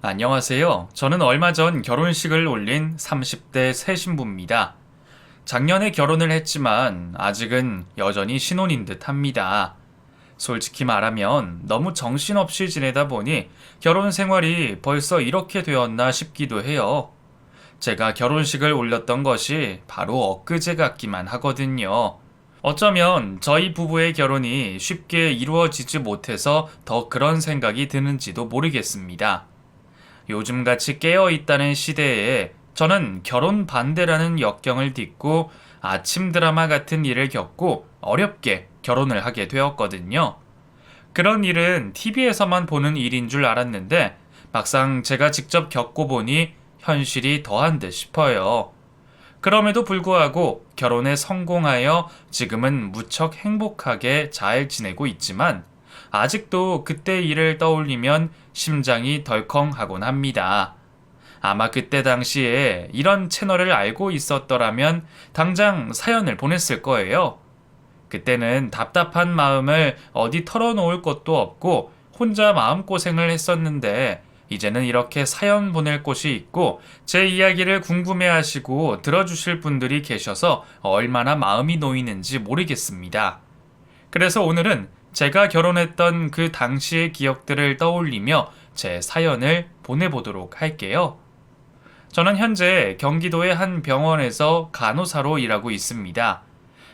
안녕하세요. 저는 얼마 전 결혼식을 올린 30대 새 신부입니다. 작년에 결혼을 했지만 아직은 여전히 신혼인 듯 합니다. 솔직히 말하면 너무 정신없이 지내다 보니 결혼 생활이 벌써 이렇게 되었나 싶기도 해요. 제가 결혼식을 올렸던 것이 바로 엊그제 같기만 하거든요. 어쩌면 저희 부부의 결혼이 쉽게 이루어지지 못해서 더 그런 생각이 드는지도 모르겠습니다. 요즘같이 깨어있다는 시대에 저는 결혼 반대라는 역경을 딛고 아침 드라마 같은 일을 겪고 어렵게 결혼을 하게 되었거든요. 그런 일은 TV에서만 보는 일인 줄 알았는데 막상 제가 직접 겪어보니 현실이 더한 듯 싶어요. 그럼에도 불구하고 결혼에 성공하여 지금은 무척 행복하게 잘 지내고 있지만 아직도 그때 일을 떠올리면 심장이 덜컹하곤 합니다. 아마 그때 당시에 이런 채널을 알고 있었더라면 당장 사연을 보냈을 거예요. 그때는 답답한 마음을 어디 털어놓을 것도 없고 혼자 마음고생을 했었는데 이제는 이렇게 사연 보낼 곳이 있고 제 이야기를 궁금해 하시고 들어주실 분들이 계셔서 얼마나 마음이 놓이는지 모르겠습니다. 그래서 오늘은 제가 결혼했던 그 당시의 기억들을 떠올리며 제 사연을 보내보도록 할게요. 저는 현재 경기도의 한 병원에서 간호사로 일하고 있습니다.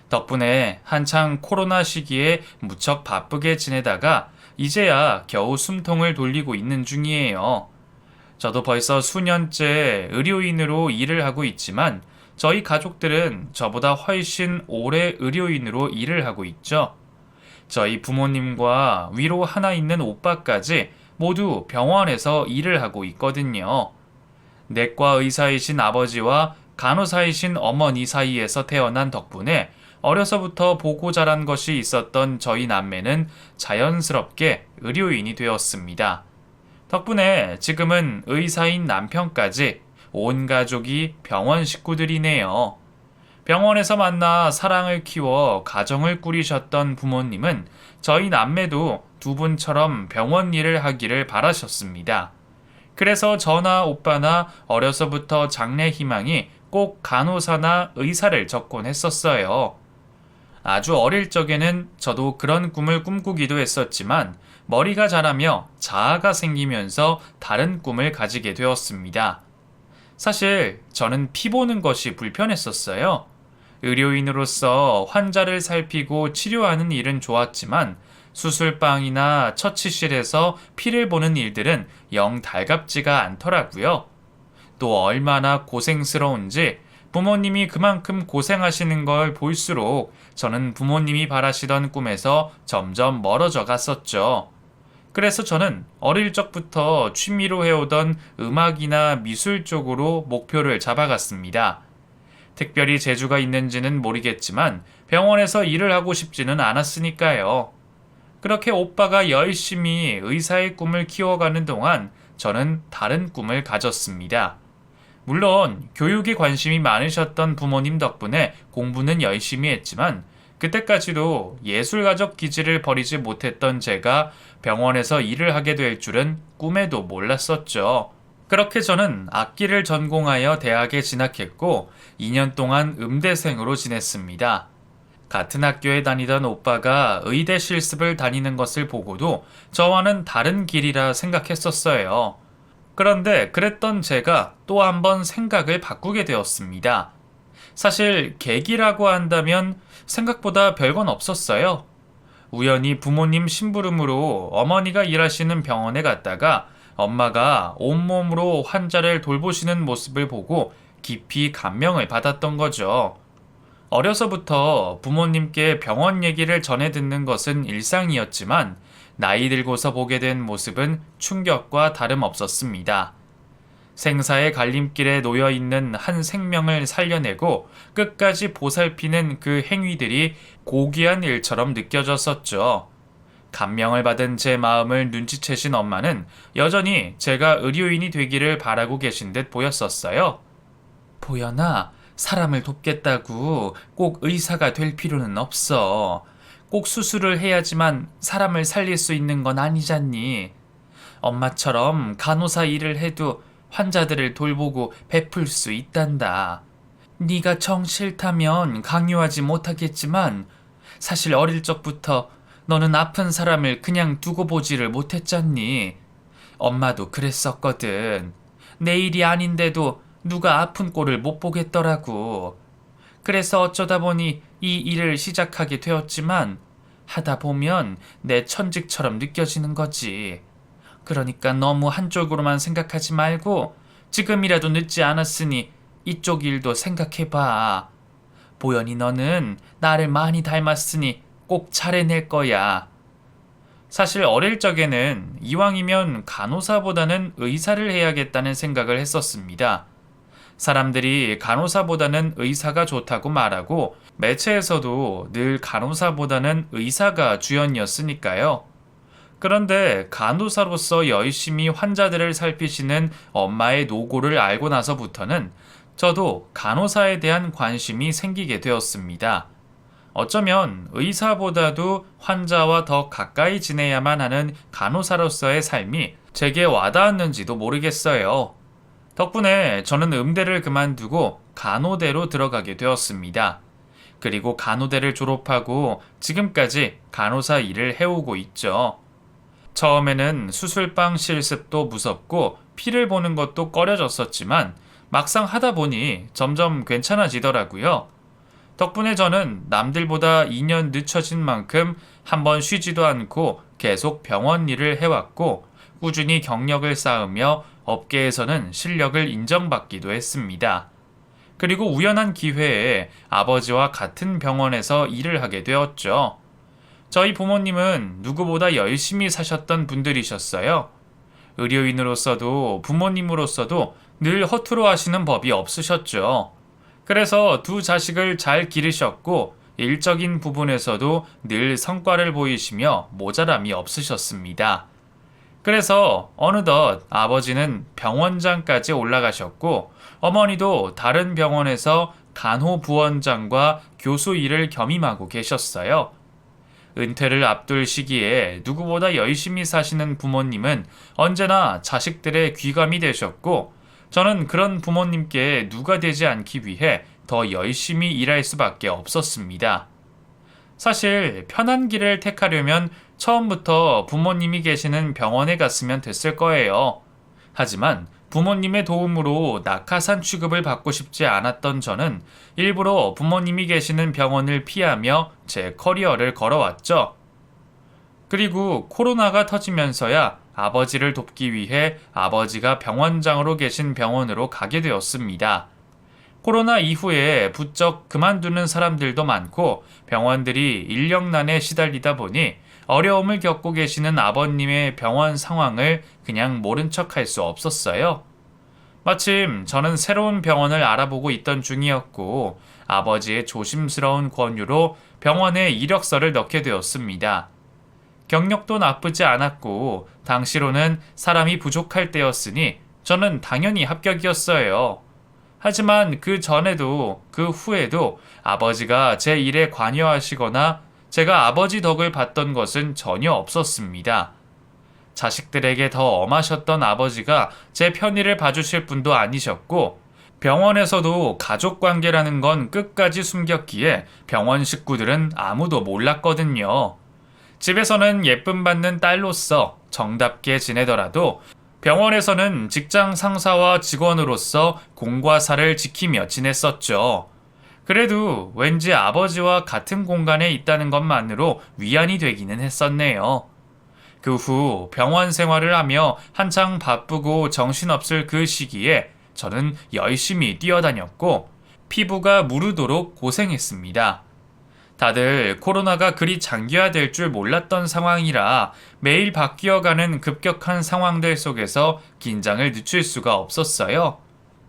덕분에 한창 코로나 시기에 무척 바쁘게 지내다가 이제야 겨우 숨통을 돌리고 있는 중이에요. 저도 벌써 수년째 의료인으로 일을 하고 있지만 저희 가족들은 저보다 훨씬 오래 의료인으로 일을 하고 있죠. 저희 부모님과 위로 하나 있는 오빠까지 모두 병원에서 일을 하고 있거든요. 내과 의사이신 아버지와 간호사이신 어머니 사이에서 태어난 덕분에 어려서부터 보고 자란 것이 있었던 저희 남매는 자연스럽게 의료인이 되었습니다. 덕분에 지금은 의사인 남편까지 온 가족이 병원 식구들이네요. 병원에서 만나 사랑을 키워 가정을 꾸리셨던 부모님은 저희 남매도 두 분처럼 병원 일을 하기를 바라셨습니다. 그래서 저나 오빠나 어려서부터 장래 희망이 꼭 간호사나 의사를 적곤 했었어요. 아주 어릴 적에는 저도 그런 꿈을 꿈꾸기도 했었지만 머리가 자라며 자아가 생기면서 다른 꿈을 가지게 되었습니다. 사실 저는 피 보는 것이 불편했었어요. 의료인으로서 환자를 살피고 치료하는 일은 좋았지만 수술방이나 처치실에서 피를 보는 일들은 영 달갑지가 않더라고요. 또 얼마나 고생스러운지 부모님이 그만큼 고생하시는 걸 볼수록 저는 부모님이 바라시던 꿈에서 점점 멀어져 갔었죠. 그래서 저는 어릴 적부터 취미로 해오던 음악이나 미술 쪽으로 목표를 잡아갔습니다. 특별히 재주가 있는지는 모르겠지만 병원에서 일을 하고 싶지는 않았으니까요. 그렇게 오빠가 열심히 의사의 꿈을 키워가는 동안 저는 다른 꿈을 가졌습니다. 물론 교육에 관심이 많으셨던 부모님 덕분에 공부는 열심히 했지만 그때까지도 예술가적 기질을 버리지 못했던 제가 병원에서 일을 하게 될 줄은 꿈에도 몰랐었죠. 그렇게 저는 악기를 전공하여 대학에 진학했고 2년 동안 음대생으로 지냈습니다. 같은 학교에 다니던 오빠가 의대 실습을 다니는 것을 보고도 저와는 다른 길이라 생각했었어요. 그런데 그랬던 제가 또 한 번 생각을 바꾸게 되었습니다. 사실 계기라고 한다면 생각보다 별건 없었어요. 우연히 부모님 심부름으로 어머니가 일하시는 병원에 갔다가 엄마가 온몸으로 환자를 돌보시는 모습을 보고 깊이 감명을 받았던 거죠. 어려서부터 부모님께 병원 얘기를 전해 듣는 것은 일상이었지만 나이 들고서 보게 된 모습은 충격과 다름없었습니다. 생사의 갈림길에 놓여 있는 한 생명을 살려내고 끝까지 보살피는 그 행위들이 고귀한 일처럼 느껴졌었죠. 감명을 받은 제 마음을 눈치채신 엄마는 여전히 제가 의료인이 되기를 바라고 계신 듯 보였었어요. 보연아, 사람을 돕겠다고 꼭 의사가 될 필요는 없어. 꼭 수술을 해야지만 사람을 살릴 수 있는 건 아니잖니. 엄마처럼 간호사 일을 해도 환자들을 돌보고 베풀 수 있단다. 네가 정 싫다면 강요하지 못하겠지만 사실 어릴 적부터 너는 아픈 사람을 그냥 두고 보지를 못했잖니. 엄마도 그랬었거든. 내 일이 아닌데도 누가 아픈 꼴을 못 보겠더라고. 그래서 어쩌다 보니 이 일을 시작하게 되었지만 하다 보면 내 천직처럼 느껴지는 거지. 그러니까 너무 한쪽으로만 생각하지 말고 지금이라도 늦지 않았으니 이쪽 일도 생각해봐. 보연이 너는 나를 많이 닮았으니 꼭 잘해낼 거야. 사실 어릴 적에는 이왕이면 간호사보다는 의사를 해야겠다는 생각을 했었습니다. 사람들이 간호사보다는 의사가 좋다고 말하고 매체에서도 늘 간호사보다는 의사가 주연이었으니까요. 그런데 간호사로서 열심히 환자들을 살피시는 엄마의 노고를 알고 나서부터는 저도 간호사에 대한 관심이 생기게 되었습니다. 어쩌면 의사보다도 환자와 더 가까이 지내야만 하는 간호사로서의 삶이 제게 와닿았는지도 모르겠어요. 덕분에 저는 음대를 그만두고 간호대로 들어가게 되었습니다. 그리고 간호대를 졸업하고 지금까지 간호사 일을 해오고 있죠. 처음에는 수술방 실습도 무섭고 피를 보는 것도 꺼려졌었지만 막상 하다 보니 점점 괜찮아지더라고요. 덕분에 저는 남들보다 2년 늦춰진 만큼 한번 쉬지도 않고 계속 병원 일을 해왔고 꾸준히 경력을 쌓으며 업계에서는 실력을 인정받기도 했습니다. 그리고 우연한 기회에 아버지와 같은 병원에서 일을 하게 되었죠. 저희 부모님은 누구보다 열심히 사셨던 분들이셨어요. 의료인으로서도 부모님으로서도 늘 허투루 하시는 법이 없으셨죠. 그래서 두 자식을 잘 기르셨고 일적인 부분에서도 늘 성과를 보이시며 모자람이 없으셨습니다. 그래서 어느덧 아버지는 병원장까지 올라가셨고 어머니도 다른 병원에서 간호부원장과 교수 일을 겸임하고 계셨어요. 은퇴를 앞둘 시기에 누구보다 열심히 사시는 부모님은 언제나 자식들의 귀감이 되셨고 저는 그런 부모님께 누가 되지 않기 위해 더 열심히 일할 수밖에 없었습니다. 사실 편한 길을 택하려면 처음부터 부모님이 계시는 병원에 갔으면 됐을 거예요. 하지만 부모님의 도움으로 낙하산 취급을 받고 싶지 않았던 저는 일부러 부모님이 계시는 병원을 피하며 제 커리어를 걸어왔죠. 그리고 코로나가 터지면서야 아버지를 돕기 위해 아버지가 병원장으로 계신 병원으로 가게 되었습니다. 코로나 이후에 부쩍 그만두는 사람들도 많고 병원들이 인력난에 시달리다 보니 어려움을 겪고 계시는 아버님의 병원 상황을 그냥 모른 척 할 수 없었어요. 마침 저는 새로운 병원을 알아보고 있던 중이었고 아버지의 조심스러운 권유로 병원에 이력서를 넣게 되었습니다. 경력도 나쁘지 않았고 당시로는 사람이 부족할 때였으니 저는 당연히 합격이었어요. 하지만 그 전에도 그 후에도 아버지가 제 일에 관여하시거나 제가 아버지 덕을 봤던 것은 전혀 없었습니다. 자식들에게 더 엄하셨던 아버지가 제 편의를 봐주실 분도 아니셨고 병원에서도 가족관계라는 건 끝까지 숨겼기에 병원 식구들은 아무도 몰랐거든요. 집에서는 예쁨 받는 딸로서 정답게 지내더라도 병원에서는 직장 상사와 직원으로서 공과 사를 지키며 지냈었죠. 그래도 왠지 아버지와 같은 공간에 있다는 것만으로 위안이 되기는 했었네요. 그 후 병원 생활을 하며 한창 바쁘고 정신없을 그 시기에 저는 열심히 뛰어다녔고 피부가 무르도록 고생했습니다. 다들 코로나가 그리 장기화될 줄 몰랐던 상황이라 매일 바뀌어가는 급격한 상황들 속에서 긴장을 늦출 수가 없었어요.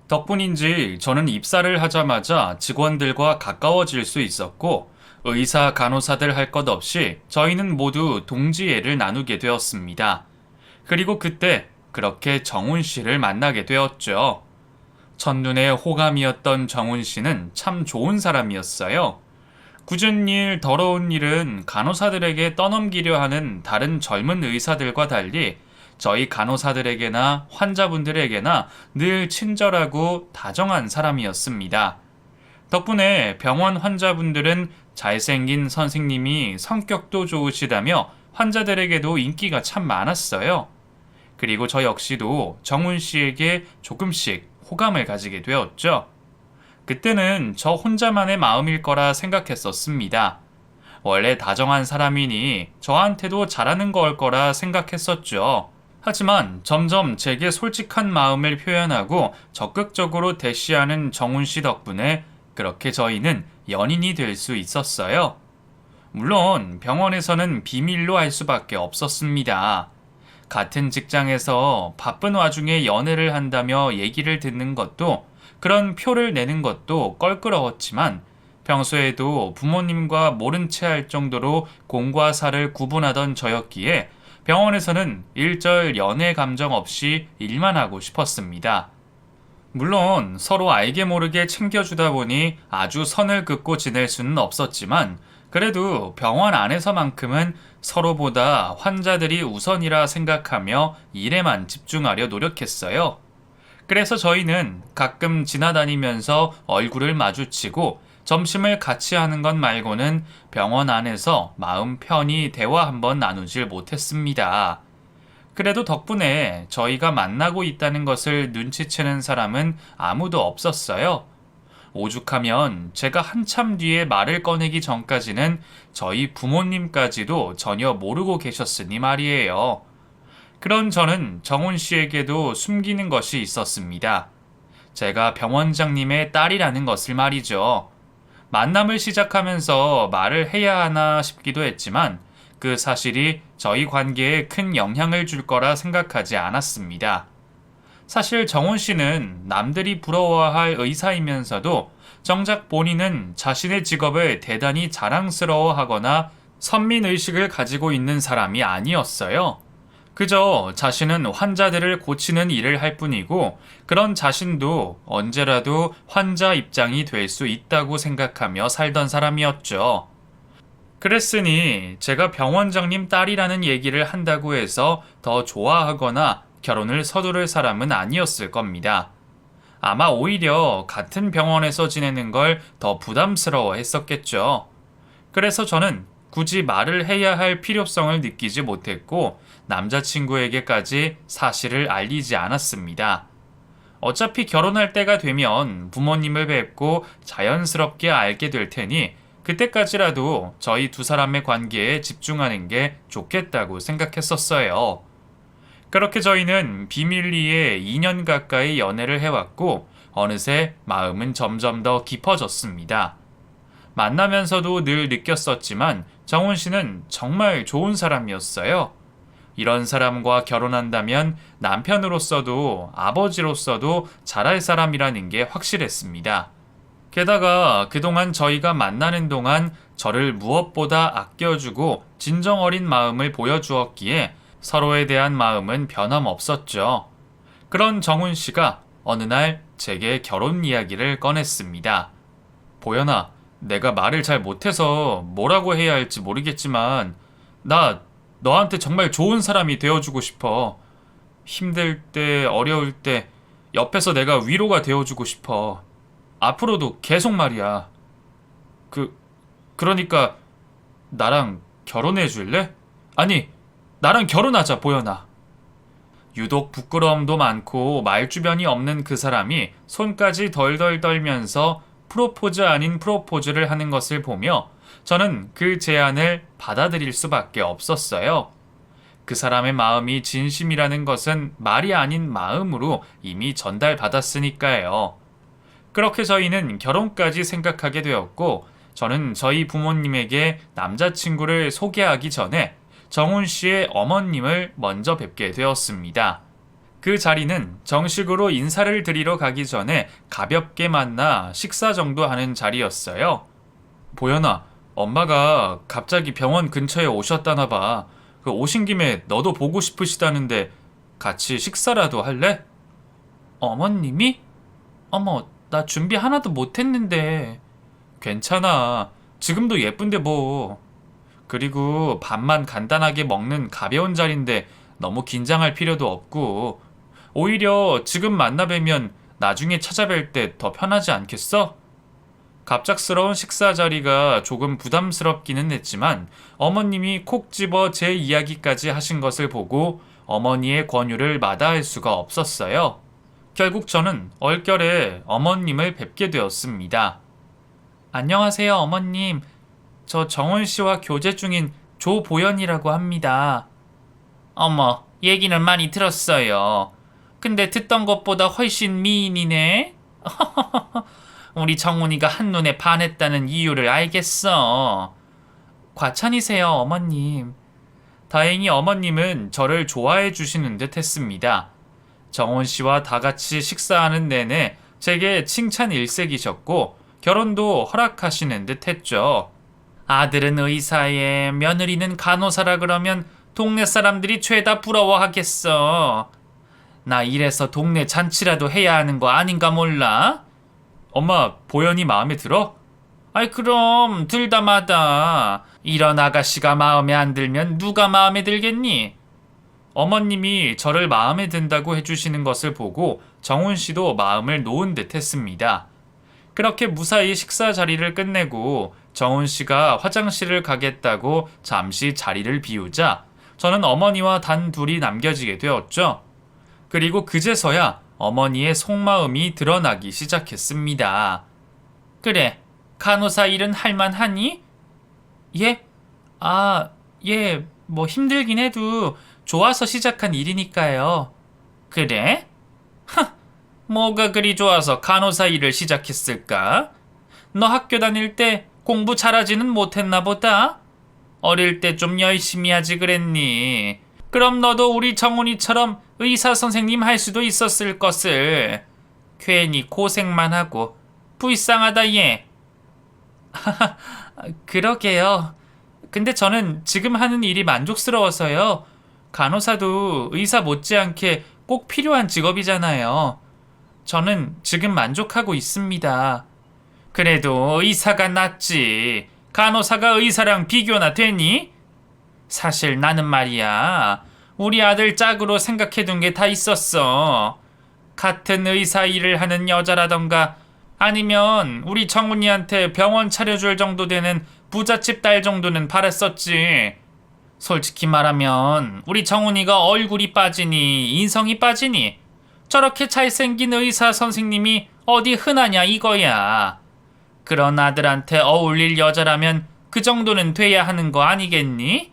덕분인지 저는 입사를 하자마자 직원들과 가까워질 수 있었고 의사, 간호사들 할 것 없이 저희는 모두 동지애를 나누게 되었습니다. 그리고 그때 그렇게 정훈 씨를 만나게 되었죠. 첫눈에 호감이었던 정훈 씨는 참 좋은 사람이었어요. 굳은 일, 더러운 일은 간호사들에게 떠넘기려 하는 다른 젊은 의사들과 달리 저희 간호사들에게나 환자분들에게나 늘 친절하고 다정한 사람이었습니다. 덕분에 병원 환자분들은 잘생긴 선생님이 성격도 좋으시다며 환자들에게도 인기가 참 많았어요. 그리고 저 역시도 정훈 씨에게 조금씩 호감을 가지게 되었죠. 그때는 저 혼자만의 마음일 거라 생각했었습니다. 원래 다정한 사람이니 저한테도 잘하는 걸 거라 생각했었죠. 하지만 점점 제게 솔직한 마음을 표현하고 적극적으로 대시하는 정훈 씨 덕분에 그렇게 저희는 연인이 될 수 있었어요. 물론 병원에서는 비밀로 할 수밖에 없었습니다. 같은 직장에서 바쁜 와중에 연애를 한다며 얘기를 듣는 것도 그런 표를 내는 것도 껄끄러웠지만 평소에도 부모님과 모른 채 할 정도로 공과 사를 구분하던 저였기에 병원에서는 일절 연애 감정 없이 일만 하고 싶었습니다. 물론 서로 알게 모르게 챙겨주다 보니 아주 선을 긋고 지낼 수는 없었지만 그래도 병원 안에서만큼은 서로보다 환자들이 우선이라 생각하며 일에만 집중하려 노력했어요. 그래서 저희는 가끔 지나다니면서 얼굴을 마주치고 점심을 같이 하는 것 말고는 병원 안에서 마음 편히 대화 한번 나누질 못했습니다. 그래도 덕분에 저희가 만나고 있다는 것을 눈치채는 사람은 아무도 없었어요. 오죽하면 제가 한참 뒤에 말을 꺼내기 전까지는 저희 부모님까지도 전혀 모르고 계셨으니 말이에요. 그런 저는 정훈 씨에게도 숨기는 것이 있었습니다. 제가 병원장님의 딸이라는 것을 말이죠. 만남을 시작하면서 말을 해야 하나 싶기도 했지만 그 사실이 저희 관계에 큰 영향을 줄 거라 생각하지 않았습니다. 사실 정훈 씨는 남들이 부러워할 의사이면서도 정작 본인은 자신의 직업을 대단히 자랑스러워하거나 선민의식을 가지고 있는 사람이 아니었어요. 그저 자신은 환자들을 고치는 일을 할 뿐이고 그런 자신도 언제라도 환자 입장이 될 수 있다고 생각하며 살던 사람이었죠. 그랬으니 제가 병원장님 딸이라는 얘기를 한다고 해서 더 좋아하거나 결혼을 서두를 사람은 아니었을 겁니다. 아마 오히려 같은 병원에서 지내는 걸 더 부담스러워 했었겠죠. 그래서 저는 굳이 말을 해야 할 필요성을 느끼지 못했고 남자친구에게까지 사실을 알리지 않았습니다. 어차피 결혼할 때가 되면 부모님을 뵙고 자연스럽게 알게 될 테니 그때까지라도 저희 두 사람의 관계에 집중하는 게 좋겠다고 생각했었어요. 그렇게 저희는 비밀리에 2년 가까이 연애를 해왔고 어느새 마음은 점점 더 깊어졌습니다. 만나면서도 늘 느꼈었지만 정훈 씨는 정말 좋은 사람이었어요. 이런 사람과 결혼한다면 남편으로서도 아버지로서도 잘할 사람이라는 게 확실했습니다. 게다가 그동안 저희가 만나는 동안 저를 무엇보다 아껴주고 진정 어린 마음을 보여주었기에 서로에 대한 마음은 변함없었죠. 그런 정훈 씨가 어느 날 제게 결혼 이야기를 꺼냈습니다. 보현아, 내가 말을 잘 못해서 뭐라고 해야 할지 모르겠지만 나 너한테 정말 좋은 사람이 되어주고 싶어. 힘들 때, 어려울 때 옆에서 내가 위로가 되어주고 싶어. 앞으로도 계속 말이야. 그러니까 나랑 결혼해 줄래? 아니, 나랑 결혼하자, 보현아. 유독 부끄러움도 많고 말주변이 없는 그 사람이 손까지 덜덜 떨면서 프로포즈 아닌 프로포즈를 하는 것을 보며 저는 그 제안을 받아들일 수밖에 없었어요. 그 사람의 마음이 진심이라는 것은 말이 아닌 마음으로 이미 전달받았으니까요. 그렇게 저희는 결혼까지 생각하게 되었고 저는 저희 부모님에게 남자친구를 소개하기 전에 정훈 씨의 어머님을 먼저 뵙게 되었습니다. 그 자리는 정식으로 인사를 드리러 가기 전에 가볍게 만나 식사 정도 하는 자리였어요. 보현아, 엄마가 갑자기 병원 근처에 오셨다나 봐. 오신 김에 너도 보고 싶으시다는데 같이 식사라도 할래? 어머님이? 어머, 나 준비 하나도 못했는데. 괜찮아. 지금도 예쁜데 뭐. 그리고 밥만 간단하게 먹는 가벼운 자리인데 너무 긴장할 필요도 없고, 오히려 지금 만나 뵈면 나중에 찾아뵐 때 더 편하지 않겠어? 갑작스러운 식사 자리가 조금 부담스럽기는 했지만 어머님이 콕 집어 제 이야기까지 하신 것을 보고 어머니의 권유를 마다할 수가 없었어요. 결국 저는 얼결에 어머님을 뵙게 되었습니다. 안녕하세요, 어머님. 저 정원 씨와 교제 중인 조보연이라고 합니다. 어머, 얘기는 많이 들었어요. 근데 듣던 것보다 훨씬 미인이네. 우리 정훈이가 한눈에 반했다는 이유를 알겠어. 과찬이세요, 어머님. 다행히 어머님은 저를 좋아해 주시는 듯 했습니다. 정원 씨와 다 같이 식사하는 내내 제게 칭찬 일색이셨고 결혼도 허락하시는 듯 했죠. 아들은 의사에 며느리는 간호사라 그러면 동네 사람들이 죄다 부러워하겠어. 나 이래서 동네 잔치라도 해야 하는 거 아닌가 몰라? 엄마, 보연이 마음에 들어? 아이 그럼 둘 다 마다. 이런 아가씨가 마음에 안 들면 누가 마음에 들겠니? 어머님이 저를 마음에 든다고 해주시는 것을 보고 정훈 씨도 마음을 놓은 듯 했습니다. 그렇게 무사히 식사 자리를 끝내고 정훈 씨가 화장실을 가겠다고 잠시 자리를 비우자 저는 어머니와 단 둘이 남겨지게 되었죠. 그리고 그제서야 어머니의 속마음이 드러나기 시작했습니다. 그래, 간호사 일은 할만하니? 예? 예, 뭐 힘들긴 해도 좋아서 시작한 일이니까요. 그래? 뭐가 그리 좋아서 간호사 일을 시작했을까? 너 학교 다닐 때 공부 잘하지는 못했나 보다? 어릴 때 좀 열심히 하지 그랬니? 그럼 너도 우리 정훈이처럼 의사 선생님 할 수도 있었을 것을. 괜히 고생만 하고 불쌍하다 얘. 그러게요. 근데 저는 지금 하는 일이 만족스러워서요. 간호사도 의사 못지않게 꼭 필요한 직업이잖아요. 저는 지금 만족하고 있습니다. 그래도 의사가 낫지. 간호사가 의사랑 비교나 되니? 사실 나는 말이야. 우리 아들 짝으로 생각해둔 게 다 있었어. 같은 의사 일을 하는 여자라던가 아니면 우리 정훈이한테 병원 차려줄 정도 되는 부잣집 딸 정도는 바랬었지. 솔직히 말하면 우리 정훈이가 얼굴이 빠지니 인성이 빠지니 저렇게 잘생긴 의사 선생님이 어디 흔하냐 이거야. 그런 아들한테 어울릴 여자라면 그 정도는 돼야 하는 거 아니겠니?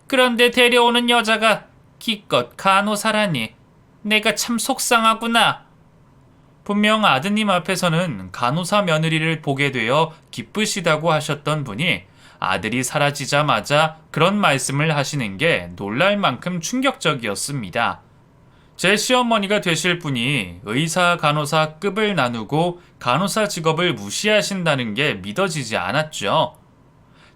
그런데 데려오는 여자가 기껏 간호사라니 내가 참 속상하구나. 분명 아드님 앞에서는 간호사 며느리를 보게 되어 기쁘시다고 하셨던 분이 아들이 사라지자마자 그런 말씀을 하시는 게 놀랄 만큼 충격적이었습니다. 제 시어머니가 되실 분이 의사 간호사 급을 나누고 간호사 직업을 무시하신다는 게 믿어지지 않았죠.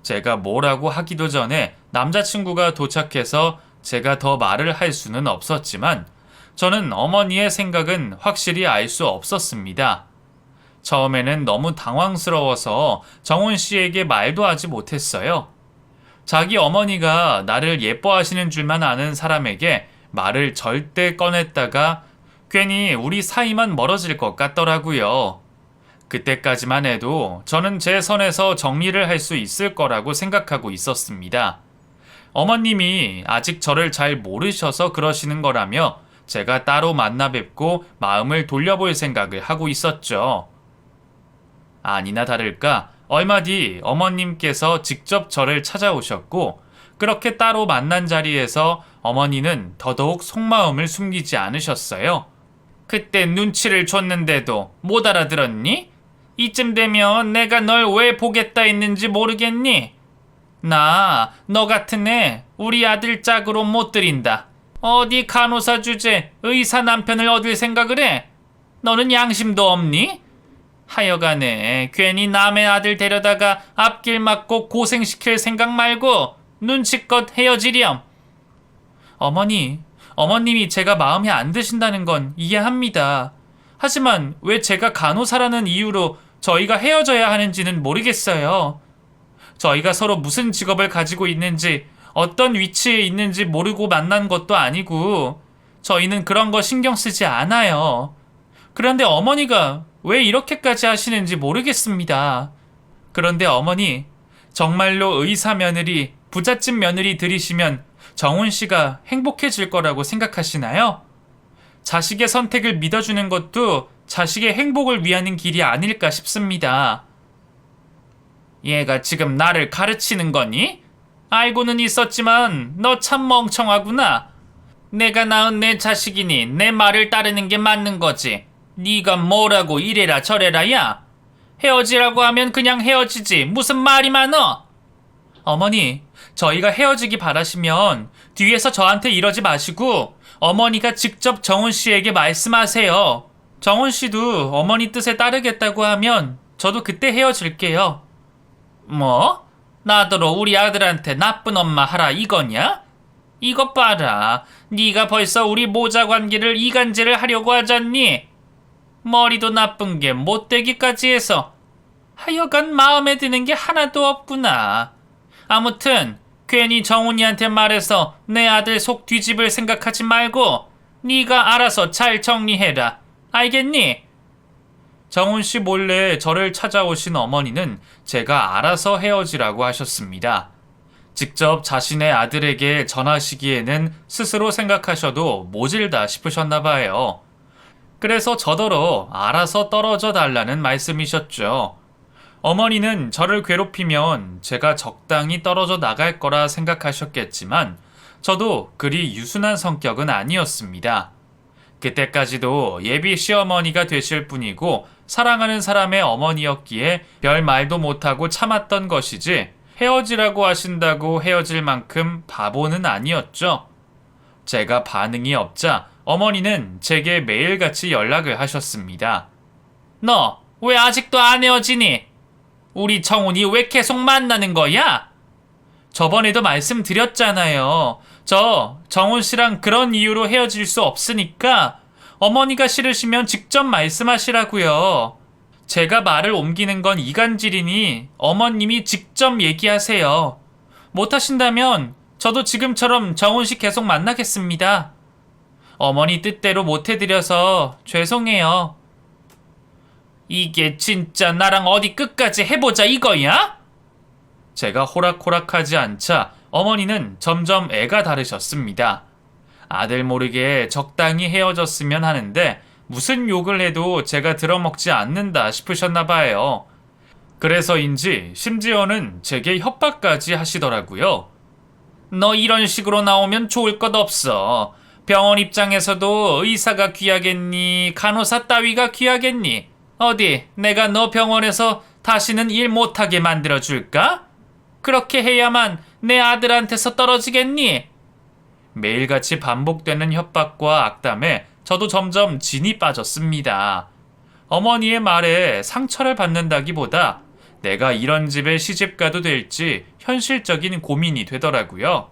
제가 뭐라고 하기도 전에 남자친구가 도착해서 제가 더 말을 할 수는 없었지만 저는 어머니의 생각은 확실히 알 수 없었습니다. 처음에는 너무 당황스러워서 정훈 씨에게 말도 하지 못했어요. 자기 어머니가 나를 예뻐하시는 줄만 아는 사람에게 말을 절대 꺼냈다가 괜히 우리 사이만 멀어질 것 같더라고요. 그때까지만 해도 저는 제 선에서 정리를 할 수 있을 거라고 생각하고 있었습니다. 어머님이 아직 저를 잘 모르셔서 그러시는 거라며 제가 따로 만나 뵙고 마음을 돌려볼 생각을 하고 있었죠. 아니나 다를까 얼마 뒤 어머님께서 직접 저를 찾아오셨고 그렇게 따로 만난 자리에서 어머니는 더더욱 속마음을 숨기지 않으셨어요. 그때 눈치를 줬는데도 못 알아들었니? 이쯤 되면 내가 널 왜 보겠다 했는지 모르겠니? 나 너 같은 애 우리 아들 짝으로 못 들인다. 어디 간호사 주제 의사 남편을 얻을 생각을 해? 너는 양심도 없니? 하여간에 괜히 남의 아들 데려다가 앞길 막고 고생시킬 생각 말고 눈치껏 헤어지렴. 어머님이 제가 마음에 안 드신다는 건 이해합니다. 하지만 왜 제가 간호사라는 이유로 저희가 헤어져야 하는지는 모르겠어요. 저희가 서로 무슨 직업을 가지고 있는지 어떤 위치에 있는지 모르고 만난 것도 아니고 저희는 그런 거 신경 쓰지 않아요. 그런데 어머니가 왜 이렇게까지 하시는지 모르겠습니다. 그런데 어머니, 정말로 의사 며느리, 부잣집 며느리 들이시면 정훈 씨가 행복해질 거라고 생각하시나요? 자식의 선택을 믿어주는 것도 자식의 행복을 위하는 길이 아닐까 싶습니다. 얘가 지금 나를 가르치는 거니? 알고는 있었지만 너 참 멍청하구나. 내가 낳은 내 자식이니 내 말을 따르는 게 맞는 거지. 네가 뭐라고 이래라 저래라야. 헤어지라고 하면 그냥 헤어지지 무슨 말이 많어. 어머니, 저희가 헤어지기 바라시면 뒤에서 저한테 이러지 마시고 어머니가 직접 정훈 씨에게 말씀하세요. 정훈 씨도 어머니 뜻에 따르겠다고 하면 저도 그때 헤어질게요. 뭐? 나더러 우리 아들한테 나쁜 엄마 하라 이거냐? 이것 봐라. 네가 벌써 우리 모자 관계를 이간질을 하려고 하잖니? 머리도 나쁜 게 못되기까지 해서 하여간 마음에 드는 게 하나도 없구나. 아무튼 괜히 정훈이한테 말해서 내 아들 속 뒤집을 생각하지 말고 네가 알아서 잘 정리해라. 알겠니? 정훈 씨 몰래 저를 찾아오신 어머니는 제가 알아서 헤어지라고 하셨습니다. 직접 자신의 아들에게 전하시기에는 스스로 생각하셔도 모질다 싶으셨나 봐요. 그래서 저더러 알아서 떨어져 달라는 말씀이셨죠. 어머니는 저를 괴롭히면 제가 적당히 떨어져 나갈 거라 생각하셨겠지만 저도 그리 유순한 성격은 아니었습니다. 그때까지도 예비 시어머니가 되실 분이고 사랑하는 사람의 어머니였기에 별 말도 못하고 참았던 것이지 헤어지라고 하신다고 헤어질 만큼 바보는 아니었죠. 제가 반응이 없자 어머니는 제게 매일같이 연락을 하셨습니다. 너 왜 아직도 안 헤어지니? 우리 정훈이 왜 계속 만나는 거야? 저번에도 말씀드렸잖아요. 저 정훈 씨랑 그런 이유로 헤어질 수 없으니까 어머니가 싫으시면 직접 말씀하시라고요. 제가 말을 옮기는 건 이간질이니 어머님이 직접 얘기하세요. 못하신다면 저도 지금처럼 정훈 씨 계속 만나겠습니다. 어머니 뜻대로 못해드려서 죄송해요. 이게 진짜 나랑 어디 끝까지 해보자 이거야? 제가 호락호락하지 않자 어머니는 점점 애가 다르셨습니다. 아들 모르게 적당히 헤어졌으면 하는데 무슨 욕을 해도 제가 들어먹지 않는다 싶으셨나 봐요. 그래서인지 심지어는 제게 협박까지 하시더라고요. 너 이런 식으로 나오면 좋을 것 없어. 병원 입장에서도 의사가 귀하겠니? 간호사 따위가 귀하겠니? 어디 내가 너 병원에서 다시는 일 못하게 만들어줄까? 그렇게 해야만 내 아들한테서 떨어지겠니? 매일같이 반복되는 협박과 악담에 저도 점점 진이 빠졌습니다. 어머니의 말에 상처를 받는다기보다 내가 이런 집에 시집가도 될지 현실적인 고민이 되더라고요.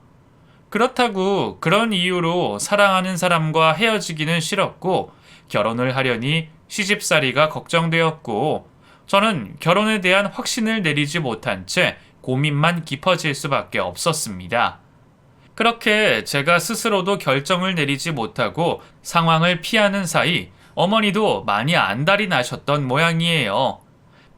그렇다고 그런 이유로 사랑하는 사람과 헤어지기는 싫었고 결혼을 하려니 시집살이가 걱정되었고 저는 결혼에 대한 확신을 내리지 못한 채 고민만 깊어질 수밖에 없었습니다. 그렇게 제가 스스로도 결정을 내리지 못하고 상황을 피하는 사이 어머니도 많이 안달이 나셨던 모양이에요.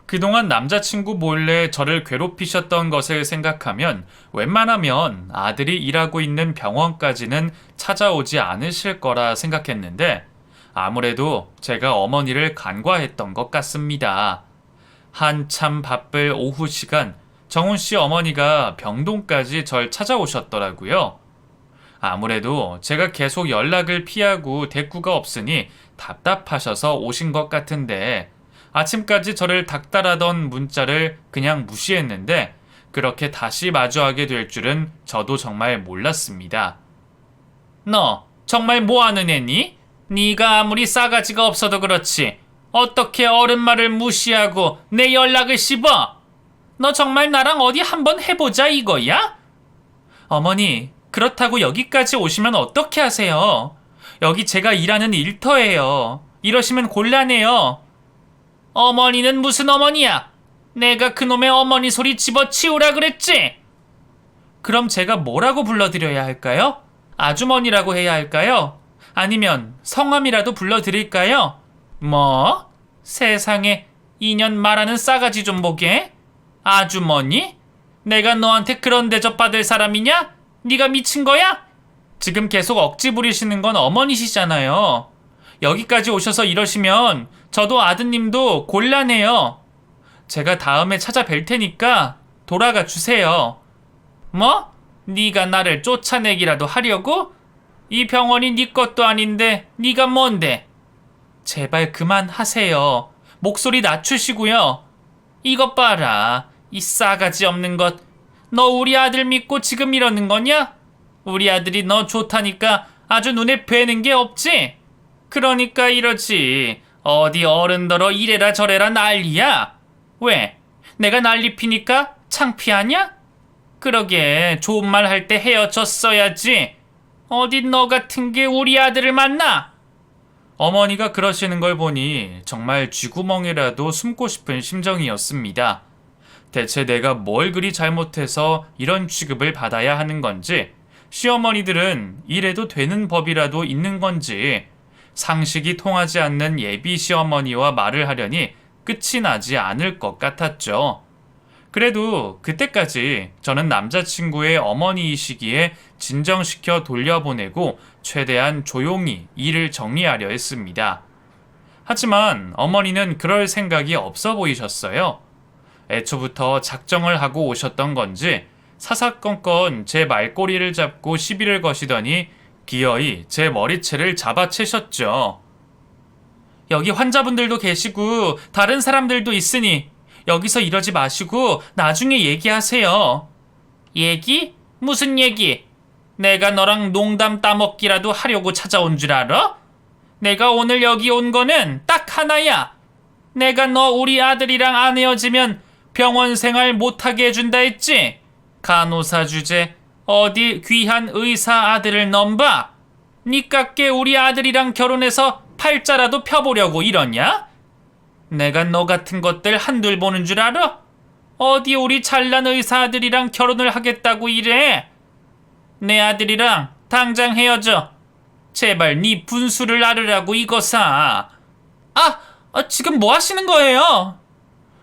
그동안 남자친구 몰래 저를 괴롭히셨던 것을 생각하면 웬만하면 아들이 일하고 있는 병원까지는 찾아오지 않으실 거라 생각했는데 아무래도 제가 어머니를 간과했던 것 같습니다. 한참 바쁠 오후 시간 정훈 씨 어머니가 병동까지 절 찾아오셨더라고요. 아무래도 제가 계속 연락을 피하고 대꾸가 없으니 답답하셔서 오신 것 같은데 아침까지 저를 닥달하던 문자를 그냥 무시했는데 그렇게 다시 마주하게 될 줄은 저도 정말 몰랐습니다. 너 정말 뭐하는 애니? 네가 아무리 싸가지가 없어도 그렇지 어떻게 어른 말을 무시하고 내 연락을 씹어? 너 정말 나랑 어디 한번 해보자 이거야? 어머니, 그렇다고 여기까지 오시면 어떻게 하세요? 여기 제가 일하는 일터예요. 이러시면 곤란해요. 어머니는 무슨 어머니야? 내가 그놈의 어머니 소리 집어치우라 그랬지? 그럼 제가 뭐라고 불러드려야 할까요? 아주머니라고 해야 할까요? 아니면 성함이라도 불러드릴까요? 뭐? 세상에 2년 말하는 싸가지 좀 보게. 아주머니? 내가 너한테 그런 대접받을 사람이냐? 네가 미친 거야? 지금 계속 억지 부리시는 건 어머니시잖아요. 여기까지 오셔서 이러시면 저도 아드님도 곤란해요. 제가 다음에 찾아뵐 테니까 돌아가 주세요. 뭐? 네가 나를 쫓아내기라도 하려고? 이 병원이 네 것도 아닌데 네가 뭔데? 제발 그만하세요. 목소리 낮추시고요. 이것 봐라. 이 싸가지 없는 것. 너 우리 아들 믿고 지금 이러는 거냐? 우리 아들이 너 좋다니까 아주 눈에 뵈는 게 없지? 그러니까 이러지. 어디 어른더러 이래라 저래라 난리야? 왜? 내가 난리 피니까 창피하냐? 그러게 좋은 말 할 때 헤어졌어야지. 어디 너 같은 게 우리 아들을 만나? 어머니가 그러시는 걸 보니 정말 쥐구멍이라도 숨고 싶은 심정이었습니다. 대체 내가 뭘 그리 잘못해서 이런 취급을 받아야 하는 건지, 시어머니들은 이래도 되는 법이라도 있는 건지, 상식이 통하지 않는 예비 시어머니와 말을 하려니 끝이 나지 않을 것 같았죠. 그래도 그때까지 저는 남자친구의 어머니이시기에 진정시켜 돌려보내고 최대한 조용히 일을 정리하려 했습니다. 하지만 어머니는 그럴 생각이 없어 보이셨어요. 애초부터 작정을 하고 오셨던 건지 사사건건 제 말꼬리를 잡고 시비를 거시더니 기어이 제 머리채를 잡아채셨죠. 여기 환자분들도 계시고 다른 사람들도 있으니 여기서 이러지 마시고 나중에 얘기하세요. 얘기? 무슨 얘기? 내가 너랑 농담 따먹기라도 하려고 찾아온 줄 알아? 내가 오늘 여기 온 거는 딱 하나야. 내가 너 우리 아들이랑 안 헤어지면 병원 생활 못하게 해준다 했지? 간호사 주제 어디 귀한 의사 아들을 넘봐? 니깎게 우리 아들이랑 결혼해서 팔자라도 펴보려고 이러냐? 내가 너 같은 것들 한둘 보는 줄 알아? 어디 우리 잘난 의사 아들이랑 결혼을 하겠다고 이래? 내 아들이랑 당장 헤어져. 제발 네 분수를 앓으라고 이거사. 지금 뭐 하시는 거예요?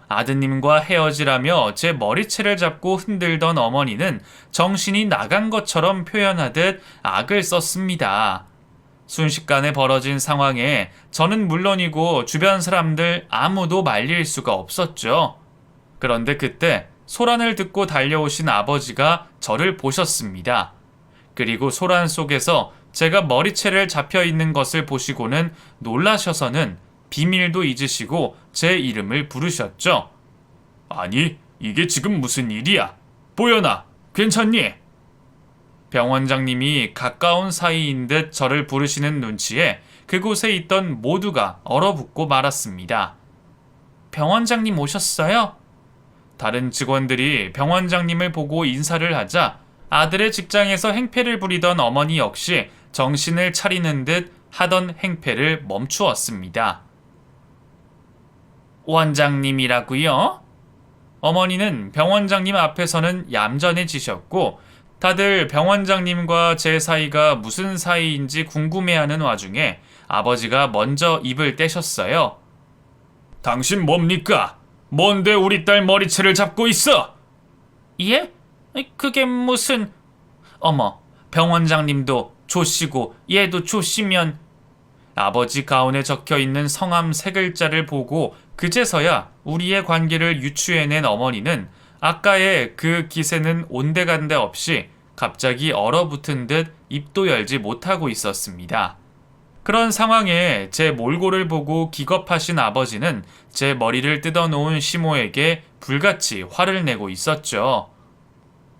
아드님과 헤어지라며 제 머리채를 잡고 흔들던 어머니는 정신이 나간 것처럼 표현하듯 악을 썼습니다. 순식간에 벌어진 상황에 저는 물론이고 주변 사람들 아무도 말릴 수가 없었죠. 그런데 그때 소란을 듣고 달려오신 아버지가 저를 보셨습니다. 그리고 소란 속에서 제가 머리채를 잡혀 있는 것을 보시고는 놀라셔서는 비밀도 잊으시고 제 이름을 부르셨죠. 아니, 이게 지금 무슨 일이야? 보현아, 괜찮니? 병원장님이 가까운 사이인 듯 저를 부르시는 눈치에 그곳에 있던 모두가 얼어붙고 말았습니다. 병원장님 오셨어요? 다른 직원들이 병원장님을 보고 인사를 하자 아들의 직장에서 행패를 부리던 어머니 역시 정신을 차리는 듯 하던 행패를 멈추었습니다. 원장님이라고요? 어머니는 병원장님 앞에서는 얌전해지셨고 다들 병원장님과 제 사이가 무슨 사이인지 궁금해하는 와중에 아버지가 먼저 입을 떼셨어요. 당신 뭡니까? 뭔데 우리 딸 머리채를 잡고 있어? 예? 그게 무슨... 어머, 병원장님도 조씨고 얘도 조씨면... 아버지 가운에 적혀있는 성함 3글자를 보고 그제서야 우리의 관계를 유추해낸 어머니는 아까의 그 기세는 온데간데 없이 갑자기 얼어붙은 듯 입도 열지 못하고 있었습니다. 그런 상황에 제 몰골을 보고 기겁하신 아버지는 제 머리를 뜯어놓은 시모에게 불같이 화를 내고 있었죠.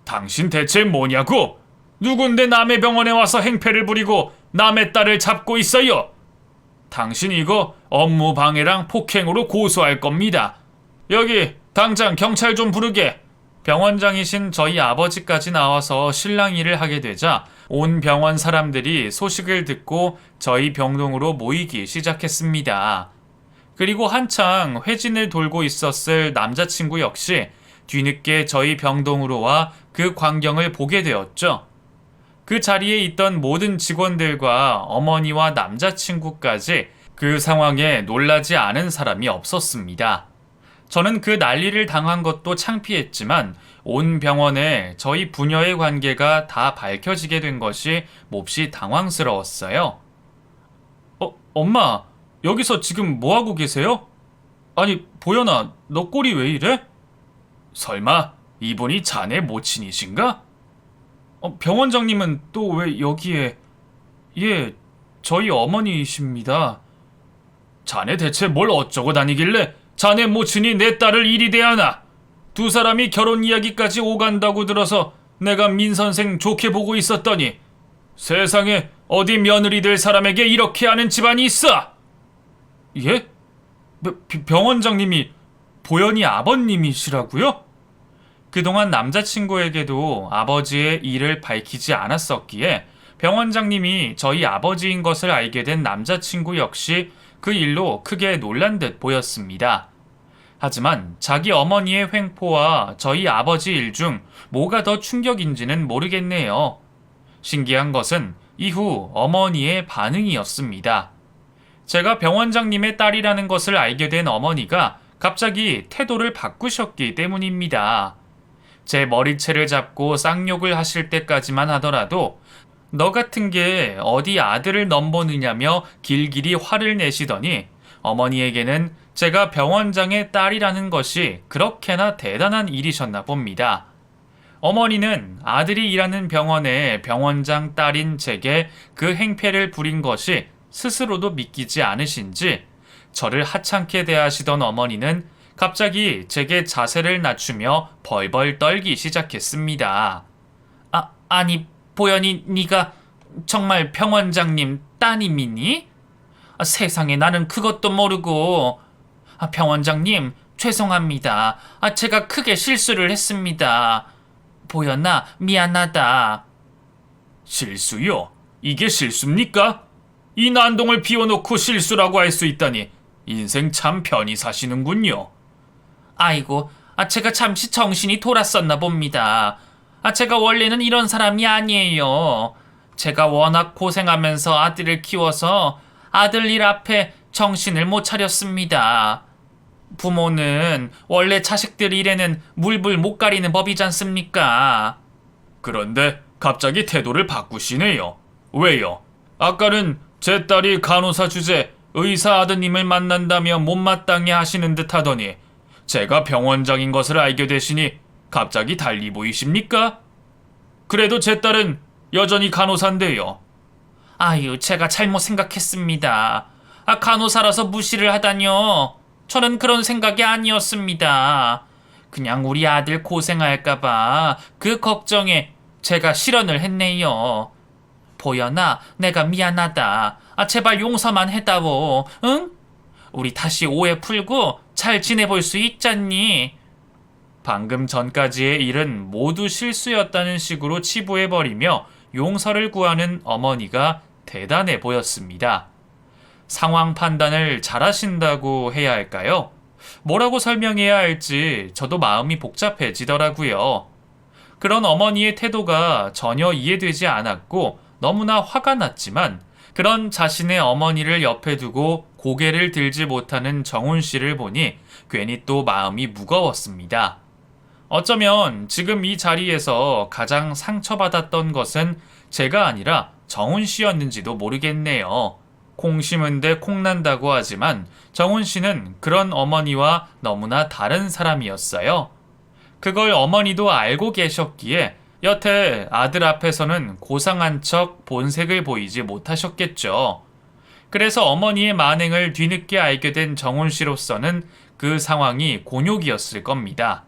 당신 대체 뭐냐고? 누군데 남의 병원에 와서 행패를 부리고 남의 딸을 잡고 있어요? 당신 이거 업무 방해랑 폭행으로 고소할 겁니다. 여기 당장 경찰 좀 부르게. 병원장이신 저희 아버지까지 나와서 실랑이를 하게 되자 온 병원 사람들이 소식을 듣고 저희 병동으로 모이기 시작했습니다. 그리고 한창 회진을 돌고 있었을 남자친구 역시 뒤늦게 저희 병동으로 와 그 광경을 보게 되었죠. 그 자리에 있던 모든 직원들과 어머니와 남자친구까지 그 상황에 놀라지 않은 사람이 없었습니다. 저는 그 난리를 당한 것도 창피했지만 온 병원에 저희 부녀의 관계가 다 밝혀지게 된 것이 몹시 당황스러웠어요. 엄마, 여기서 지금 뭐하고 계세요? 아니, 보현아, 너 꼴이 왜 이래? 설마 이분이 자네 모친이신가? 병원장님은 또 왜 여기에? 예, 저희 어머니이십니다. 자네 대체 뭘 어쩌고 다니길래 자네 모친이 내 딸을 이리 대하나? 두 사람이 결혼 이야기까지 오간다고 들어서 내가 민 선생 좋게 보고 있었더니 세상에 어디 며느리 될 사람에게 이렇게 하는 집안이 있어? 예? 병원장님이 보현이 아버님이시라고요? 그동안 남자친구에게도 아버지의 일을 밝히지 않았었기에 병원장님이 저희 아버지인 것을 알게 된 남자친구 역시 그 일로 크게 놀란 듯 보였습니다. 하지만 자기 어머니의 횡포와 저희 아버지 일 중 뭐가 더 충격인지는 모르겠네요. 신기한 것은 이후 어머니의 반응이었습니다. 제가 병원장님의 딸이라는 것을 알게 된 어머니가 갑자기 태도를 바꾸셨기 때문입니다. 제 머리채를 잡고 쌍욕을 하실 때까지만 하더라도 너 같은 게 어디 아들을 넘보느냐며 길길이 화를 내시더니 어머니에게는 제가 병원장의 딸이라는 것이 그렇게나 대단한 일이셨나 봅니다. 어머니는 아들이 일하는 병원의 병원장 딸인 제게 그 행패를 부린 것이 스스로도 믿기지 않으신지 저를 하찮게 대하시던 어머니는 갑자기 제게 자세를 낮추며 벌벌 떨기 시작했습니다. 아니 보현이 네가 정말 병원장님 따님이니? 세상에 나는 그것도 모르고. 병원장님 죄송합니다. 제가 크게 실수를 했습니다. 보현아 미안하다. 실수요? 이게 실수입니까? 이 난동을 비워놓고 실수라고 할 수 있다니 인생 참 편히 사시는군요. 아이고, 제가 잠시 정신이 돌았었나 봅니다. 제가 원래는 이런 사람이 아니에요. 제가 워낙 고생하면서 아들을 키워서 아들 일 앞에 정신을 못 차렸습니다. 부모는 원래 자식들 일에는 물불 못 가리는 법이지 않습니까? 그런데 갑자기 태도를 바꾸시네요. 왜요? 아까는 제 딸이 간호사 주제 의사 아드님을 만난다며 못마땅해 하시는 듯 하더니 제가 병원장인 것을 알게 되시니 갑자기 달리 보이십니까? 그래도 제 딸은 여전히 간호사인데요. 아유, 제가 잘못 생각했습니다. 간호사라서 무시를 하다뇨. 저는 그런 생각이 아니었습니다. 그냥 우리 아들 고생할까봐 그 걱정에 제가 실언을 했네요. 보현아, 내가 미안하다. 제발 용서만 해다오. 응? 우리 다시 오해 풀고 잘 지내볼 수 있잖니? 방금 전까지의 일은 모두 실수였다는 식으로 치부해버리며 용서를 구하는 어머니가 대단해 보였습니다. 상황 판단을 잘하신다고 해야 할까요? 뭐라고 설명해야 할지 저도 마음이 복잡해지더라고요. 그런 어머니의 태도가 전혀 이해되지 않았고 너무나 화가 났지만 그런 자신의 어머니를 옆에 두고 고개를 들지 못하는 정훈 씨를 보니 괜히 또 마음이 무거웠습니다. 어쩌면 지금 이 자리에서 가장 상처받았던 것은 제가 아니라 정훈 씨였는지도 모르겠네요. 콩 심은데 콩 난다고 하지만 정훈 씨는 그런 어머니와 너무나 다른 사람이었어요. 그걸 어머니도 알고 계셨기에 여태 아들 앞에서는 고상한 척 본색을 보이지 못하셨겠죠. 그래서 어머니의 만행을 뒤늦게 알게 된 정훈 씨로서는 그 상황이 곤욕이었을 겁니다.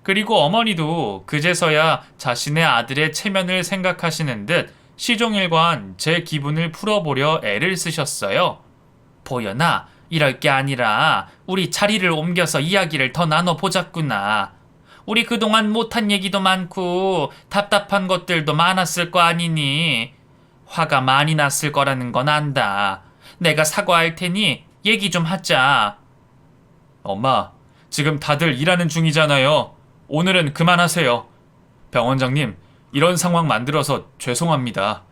그리고 어머니도 그제서야 자신의 아들의 체면을 생각하시는 듯 시종일관 제 기분을 풀어보려 애를 쓰셨어요. 보현아, 이럴 게 아니라 우리 자리를 옮겨서 이야기를 더 나눠보자꾸나. 우리 그동안 못한 얘기도 많고 답답한 것들도 많았을 거 아니니. 화가 많이 났을 거라는 건 안다. 내가 사과할 테니 얘기 좀 하자. 엄마, 지금 다들 일하는 중이잖아요. 오늘은 그만하세요. 병원장님, 이런 상황 만들어서 죄송합니다.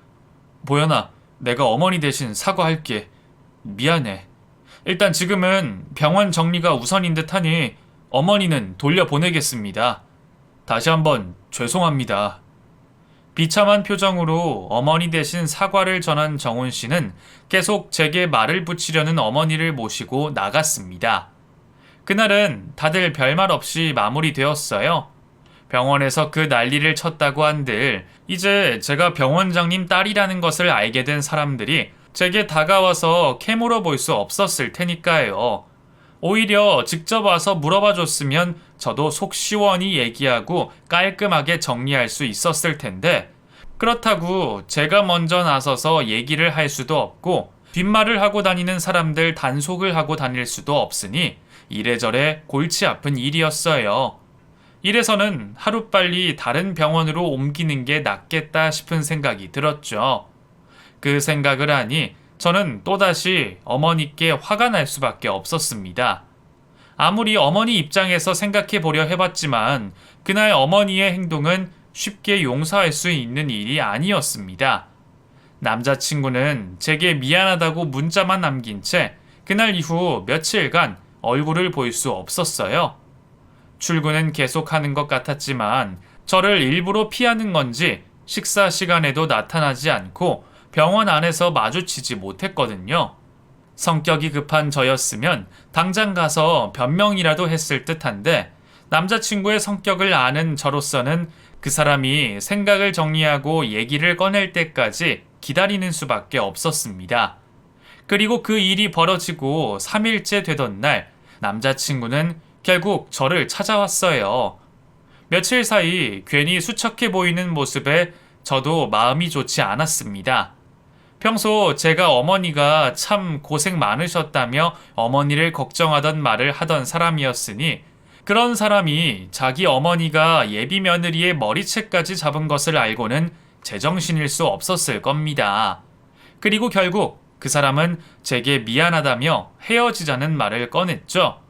보현아, 내가 어머니 대신 사과할게. 미안해. 일단 지금은 병원 정리가 우선인 듯 하니 어머니는 돌려보내겠습니다. 다시 한번 죄송합니다. 비참한 표정으로 어머니 대신 사과를 전한 정훈 씨는 계속 제게 말을 붙이려는 어머니를 모시고 나갔습니다. 그날은 다들 별말 없이 마무리되었어요. 병원에서 그 난리를 쳤다고 한들 이제 제가 병원장님 딸이라는 것을 알게 된 사람들이 제게 다가와서 캐물어 볼 수 없었을 테니까요. 오히려 직접 와서 물어봐 줬으면 저도 속 시원히 얘기하고 깔끔하게 정리할 수 있었을 텐데, 그렇다고 제가 먼저 나서서 얘기를 할 수도 없고 뒷말을 하고 다니는 사람들 단속을 하고 다닐 수도 없으니 이래저래 골치 아픈 일이었어요. 이래서는 하루빨리 다른 병원으로 옮기는 게 낫겠다 싶은 생각이 들었죠. 그 생각을 하니 저는 또다시 어머니께 화가 날 수밖에 없었습니다. 아무리 어머니 입장에서 생각해 보려 해봤지만 그날 어머니의 행동은 쉽게 용서할 수 있는 일이 아니었습니다. 남자친구는 제게 미안하다고 문자만 남긴 채 그날 이후 며칠간 얼굴을 볼 수 없었어요. 출근은 계속하는 것 같았지만 저를 일부러 피하는 건지 식사 시간에도 나타나지 않고 병원 안에서 마주치지 못했거든요. 성격이 급한 저였으면 당장 가서 변명이라도 했을 듯한데 남자친구의 성격을 아는 저로서는 그 사람이 생각을 정리하고 얘기를 꺼낼 때까지 기다리는 수밖에 없었습니다. 그리고 그 일이 벌어지고 3일째 되던 날 남자친구는 결국 저를 찾아왔어요. 며칠 사이 괜히 수척해 보이는 모습에 저도 마음이 좋지 않았습니다. 평소 제가 어머니가 참 고생 많으셨다며 어머니를 걱정하던 말을 하던 사람이었으니 그런 사람이 자기 어머니가 예비 며느리의 머리채까지 잡은 것을 알고는 제정신일 수 없었을 겁니다. 그리고 결국 그 사람은 제게 미안하다며 헤어지자는 말을 꺼냈죠.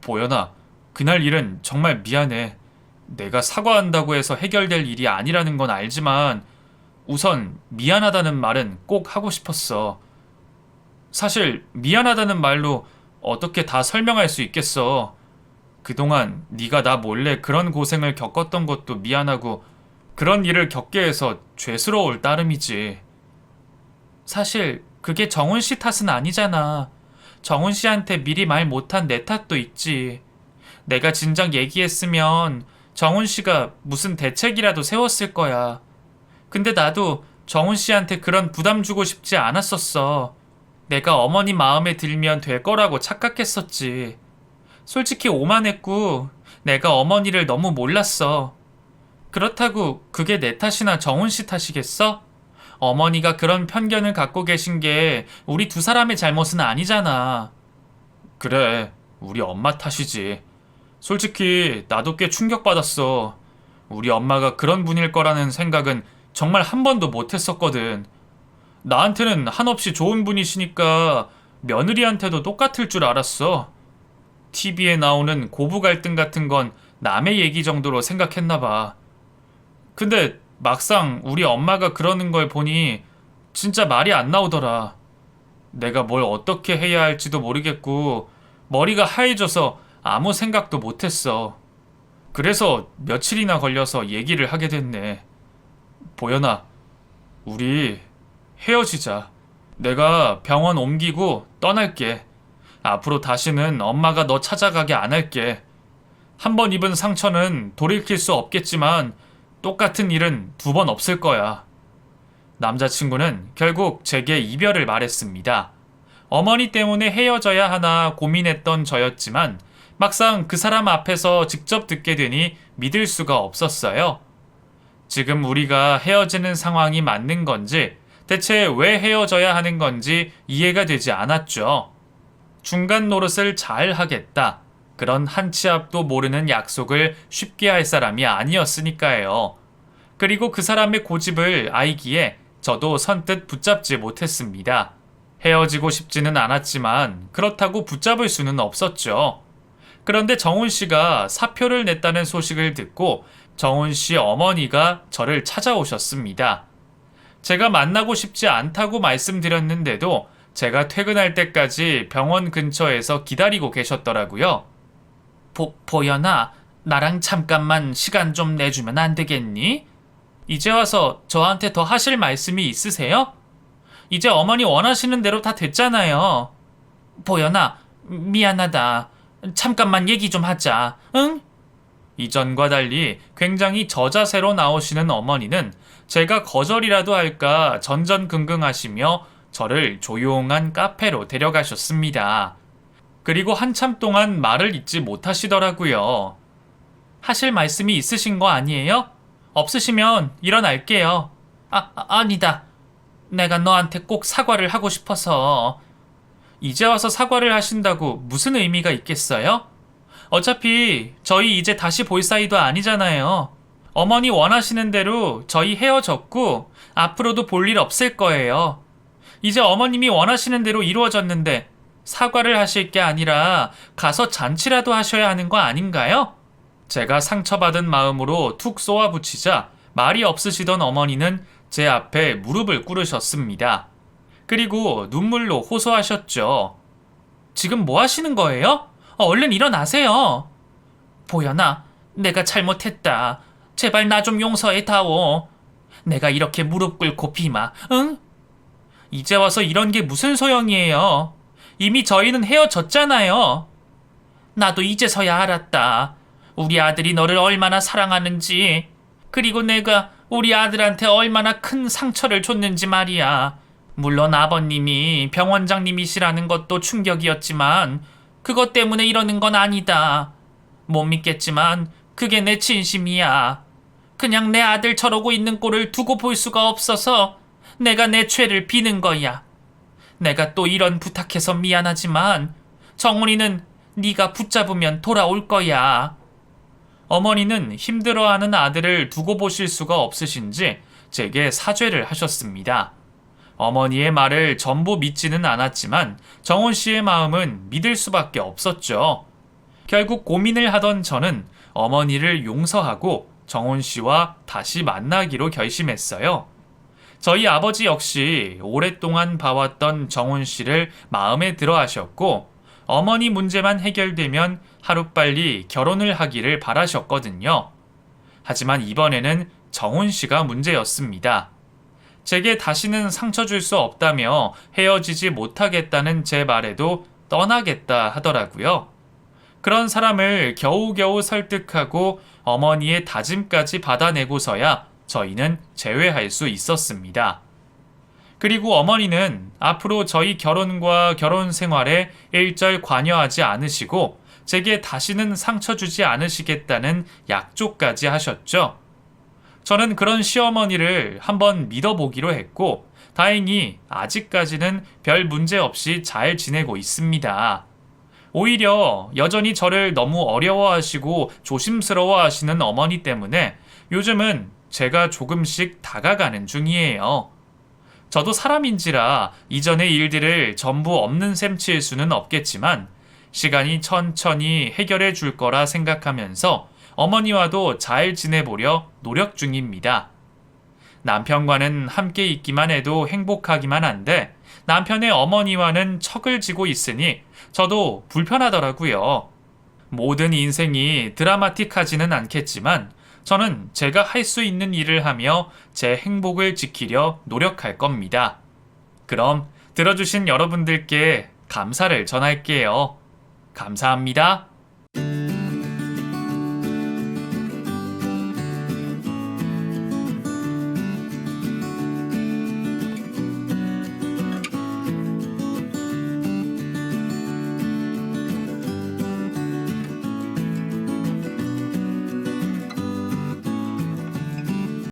보현아, 그날 일은 정말 미안해. 내가 사과한다고 해서 해결될 일이 아니라는 건 알지만 우선 미안하다는 말은 꼭 하고 싶었어. 사실 미안하다는 말로 어떻게 다 설명할 수 있겠어. 그동안 네가 나 몰래 그런 고생을 겪었던 것도 미안하고 그런 일을 겪게 해서 죄스러울 따름이지. 사실 그게 정훈 씨 탓은 아니잖아. 정훈 씨한테 미리 말 못한 내 탓도 있지. 내가 진작 얘기했으면 정훈 씨가 무슨 대책이라도 세웠을 거야. 근데 나도 정훈 씨한테 그런 부담 주고 싶지 않았었어. 내가 어머니 마음에 들면 될 거라고 착각했었지. 솔직히 오만했고 내가 어머니를 너무 몰랐어. 그렇다고 그게 내 탓이나 정훈 씨 탓이겠어? 어머니가 그런 편견을 갖고 계신 게 우리 두 사람의 잘못은 아니잖아. 그래, 우리 엄마 탓이지. 솔직히 나도 꽤 충격받았어. 우리 엄마가 그런 분일 거라는 생각은 정말 한 번도 못 했었거든. 나한테는 한없이 좋은 분이시니까 며느리한테도 똑같을 줄 알았어. TV에 나오는 고부 갈등 같은 건 남의 얘기 정도로 생각했나 봐. 근데 막상 우리 엄마가 그러는 걸 보니 진짜 말이 안 나오더라. 내가 뭘 어떻게 해야 할지도 모르겠고 머리가 하얘져서 아무 생각도 못했어. 그래서 며칠이나 걸려서 얘기를 하게 됐네. 보현아, 우리 헤어지자. 내가 병원 옮기고 떠날게. 앞으로 다시는 엄마가 너 찾아가게 안 할게. 한 번 입은 상처는 돌이킬 수 없겠지만 똑같은 일은 두 번 없을 거야. 남자친구는 결국 제게 이별을 말했습니다. 어머니 때문에 헤어져야 하나 고민했던 저였지만 막상 그 사람 앞에서 직접 듣게 되니 믿을 수가 없었어요. 지금 우리가 헤어지는 상황이 맞는 건지 대체 왜 헤어져야 하는 건지 이해가 되지 않았죠. 중간 노릇을 잘 하겠다. 그런 한 치 앞도 모르는 약속을 쉽게 할 사람이 아니었으니까요. 그리고 그 사람의 고집을 알기에 저도 선뜻 붙잡지 못했습니다. 헤어지고 싶지는 않았지만 그렇다고 붙잡을 수는 없었죠. 그런데 정훈 씨가 사표를 냈다는 소식을 듣고 정훈 씨 어머니가 저를 찾아오셨습니다. 제가 만나고 싶지 않다고 말씀드렸는데도 제가 퇴근할 때까지 병원 근처에서 기다리고 계셨더라고요. 보연아, 나랑 잠깐만 시간 좀 내주면 안 되겠니? 이제 와서 저한테 더 하실 말씀이 있으세요? 이제 어머니 원하시는 대로 다 됐잖아요. 보연아, 미안하다. 잠깐만 얘기 좀 하자, 응? 이전과 달리 굉장히 저자세로 나오시는 어머니는 제가 거절이라도 할까 전전긍긍하시며 저를 조용한 카페로 데려가셨습니다. 그리고 한참 동안 말을 잇지 못하시더라고요. 하실 말씀이 있으신 거 아니에요? 없으시면 일어날게요. 아니다. 내가 너한테 꼭 사과를 하고 싶어서. 이제 와서 사과를 하신다고 무슨 의미가 있겠어요? 어차피 저희 이제 다시 볼 사이도 아니잖아요. 어머니 원하시는 대로 저희 헤어졌고 앞으로도 볼 일 없을 거예요. 이제 어머님이 원하시는 대로 이루어졌는데 사과를 하실 게 아니라 가서 잔치라도 하셔야 하는 거 아닌가요? 제가 상처받은 마음으로 툭 쏘아붙이자 말이 없으시던 어머니는 제 앞에 무릎을 꿇으셨습니다. 그리고 눈물로 호소하셨죠. 지금 뭐 하시는 거예요? 얼른 일어나세요. 보연아, 내가 잘못했다. 제발 나 좀 용서해다오. 내가 이렇게 무릎 꿇고 비마, 응? 이제 와서 이런 게 무슨 소용이에요. 이미 저희는 헤어졌잖아요. 나도 이제서야 알았다. 우리 아들이 너를 얼마나 사랑하는지, 그리고 내가 우리 아들한테 얼마나 큰 상처를 줬는지 말이야. 물론 아버님이 병원장님이시라는 것도 충격이었지만 그것 때문에 이러는 건 아니다. 못 믿겠지만 그게 내 진심이야. 그냥 내 아들 저러고 있는 꼴을 두고 볼 수가 없어서 내가 내 죄를 비는 거야. 내가 또 이런 부탁해서 미안하지만 정훈이는 네가 붙잡으면 돌아올 거야. 어머니는 힘들어하는 아들을 두고 보실 수가 없으신지 제게 사죄를 하셨습니다. 어머니의 말을 전부 믿지는 않았지만 정훈 씨의 마음은 믿을 수밖에 없었죠. 결국 고민을 하던 저는 어머니를 용서하고 정훈 씨와 다시 만나기로 결심했어요. 저희 아버지 역시 오랫동안 봐왔던 정훈 씨를 마음에 들어 하셨고 어머니 문제만 해결되면 하루빨리 결혼을 하기를 바라셨거든요. 하지만 이번에는 정훈 씨가 문제였습니다. 제게 다시는 상처 줄 수 없다며 헤어지지 못하겠다는 제 말에도 떠나겠다 하더라고요. 그런 사람을 겨우겨우 설득하고 어머니의 다짐까지 받아내고서야 저희는 재회할 수 있었습니다. 그리고 어머니는 앞으로 저희 결혼과 결혼 생활에 일절 관여하지 않으시고 제게 다시는 상처 주지 않으시겠다는 약조까지 하셨죠. 저는 그런 시어머니를 한번 믿어보기로 했고 다행히 아직까지는 별 문제 없이 잘 지내고 있습니다. 오히려 여전히 저를 너무 어려워하시고 조심스러워하시는 어머니 때문에 요즘은 제가 조금씩 다가가는 중이에요. 저도 사람인지라 이전의 일들을 전부 없는 셈 칠 수는 없겠지만 시간이 천천히 해결해 줄 거라 생각하면서 어머니와도 잘 지내보려 노력 중입니다. 남편과는 함께 있기만 해도 행복하기만 한데 남편의 어머니와는 척을 지고 있으니 저도 불편하더라고요. 모든 인생이 드라마틱하지는 않겠지만 저는 제가 할 수 있는 일을 하며 제 행복을 지키려 노력할 겁니다. 그럼 들어주신 여러분들께 감사를 전할게요. 감사합니다.